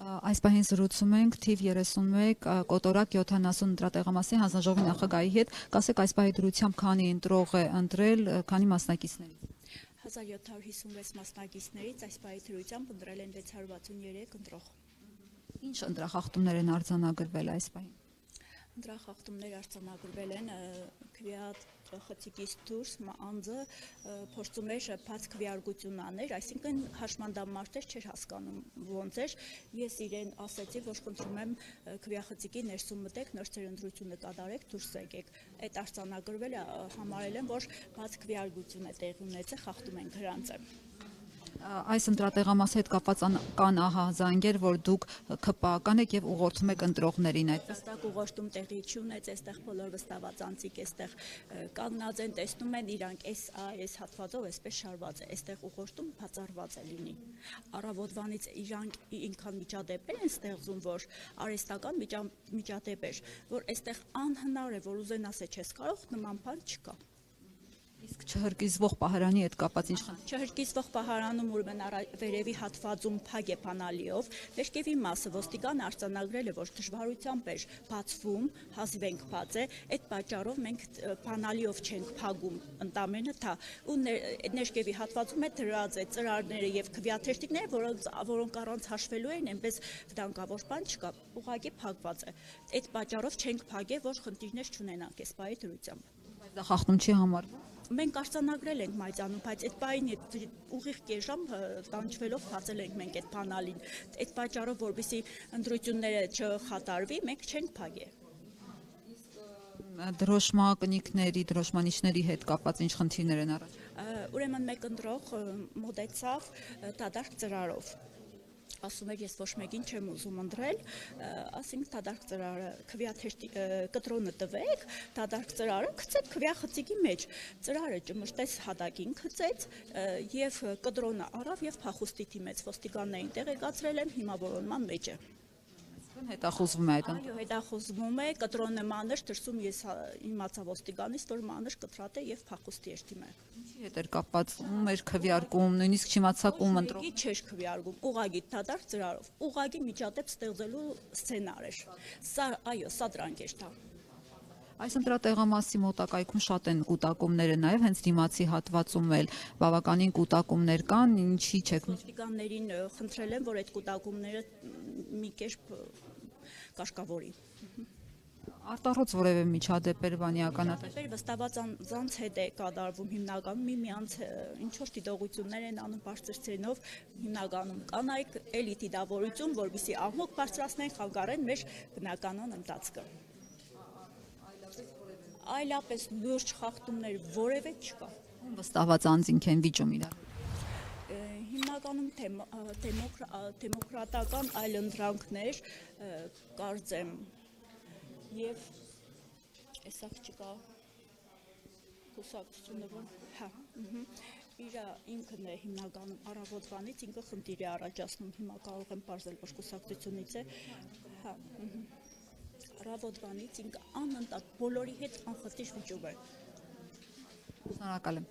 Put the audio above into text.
Այս պահին զրուցում ենք թիվ 31 կոտորակ 70 ընտրատեղամասի հանձնաժողովի նախագահի հետ, կասեք այս պահի դրությամբ քանի ընտրող է ընտրել, քանի մասնակիցներից։ 1756 մասնակիցներից այս պահի դրությամբ ընտրել են 663 ընտրող։ Ինչ ընտրախախտումներ են արձանագրվել այս պահին։ Ընտրախախտումներ արձանագրվել են քվեատ խցիկից դուրս անձը փորձում էր բաց քվեարկություն անել, այսինքն հաշմանդամարտեր չէր հասկանում ոնց էր, ես իրեն ասեցի, որ խնդրում եմ քվեախցիկի ներսում մտեք, նոր ծերնդրությունը կատարեք, դուրս եկեք։ Այդ արձանագրվել է, համարել են, որ բաց քվեարկություն է տեղի ունեցել, խախտում են գրանցը։ Այս ընտրատեղամասի հետ կապված կան ահազանգեր, որ դուք ԿՊԱ-ական եք եւ ուղղորդում եք ընտրողներին այդ։ Հստակ ուղղորդում տեղի չունեց, այստեղ բոլոր վստահված անձիկ այստեղ կանգնած են, տեսնում են իրանք այս հատվածով այսպես շարված է, այստեղ ուղղորդում բացառված է լինի։ Առավոտվանից իրանք ինքան միջադեպեր են ստեղծում, որ արհեստական միջադեպեր, որ այստեղ անհնար է, որ ուզեն ասել չես կարող, նման բան չկա։ Իսկ չհրկիզվող պահարանի հետ կապած ինչ խնդիր։ Չհրկիզվող պահարանում ուրեմն վերևի հատվածում փակ է բանալիով, ներքևի մասը ոստիկանը արձանագրել է, որ դժվարությամբ էր բացվում, հազիվենք բաց է, այդ պատճառով մենք բանալիով չենք փակում ընդամենը դա, ու ներքևի հատվածում է դրած է ծրարները եւ քվեաթերթիկները, որոնք առանց հաշվելու են, այնպես վտանգավոր բան չկա, ուղղակի փակված է։ Այդ պատճառով չենք փակել, որ խնդիրներ չունենանք այս պահի դրությամբ։ Դա խախտում չի համարվում։ Մենք արձանագրել ենք մայրցանում, բայց այդ պահին ուղիղ կես ժամ տանջվելով բացել ենք մենք այդ բանալին։ Այդ պատճառով, որպեսզի ընտրությունները չխաթարվի, մենք չենք փակել։ Դրոշմակնիկների, դրոշմանիչների հետ կապված ինչ խնդիրներ են առաջ։ Ուրեմն մեկ ընտրող մոտեցավ դատարկ ծրարով։ Ասում էր, ես ոչ մեկին չեմ ուզում ընտրել, ասենք դատարկ ծրարը կտրոնը տվեք, դատարկ ծրարը գցեք քվեախցիկի մեջ։ Ծրարը ճմշտեց հատակին գցեց եւ կտրոնը առավ եւ փախուստի դիմեց։ Ոստիկաններին տեղեկացրել են, հիմա որոնման մեջ է։ Հետախուզվում է այդ։ Այո, հետախուզվում է, կտրոնը մանր, դրսում ես իմացա ոստիկանից, որ մանր կտրատ է եւ փախուստի էր դիմել։ Ինչի հետ էր կապված, ում էր քվեարկում, նույնիսկ չիմացակում ընտրող։ Չէր քվեարկում, ուղղակի դատարկ ծրարով, ուղղակի միջադեպ ստեղծելու սցենար էր։ Սա, այո, սա դրանք էր դա։ Այս ընտրատեղամասի մոտակայքում շատ են կուտակումները, նաև հենց դիմացի հատվածում էլ բավականին կուտակումներ կան, ինչի չեք։ Ոստիկաններին խնդրել են, որ այդ կուտակումները մի կերպ կարգավորի։ Արտառոց որևէ միջադեպեր բանի ականատես։ Վստահված անձանց հետ է կատարվում հիմնականում միմյանց ինչ որ դիտողություններ են անում բարձր ցենով, հիմնականում կանայք էլի դիտավորություն, որովհետեւ աղմուկ բարձրացնեն, խանգարեն մեր բնականon ընթացքը։ Այլապես լուրջ խախտումներ որևէ չկա։ Վստահված անձինք են վիճում իրար։ Հիմնականում դեմոկրատական այլընտրանքներ կարծեմ եւ այսախ չկա կուսակցությունը հա իր ինքն է հիմնականում առավոտվանից ինքը խնդիր է առաջացնում, հիմա կարող եմ բարձել որ կուսակցությունից է հա առավոտվանից ինքը անընդհատ բոլորի հետ անխտիր վիճում է։ Շնորհակալ եմ։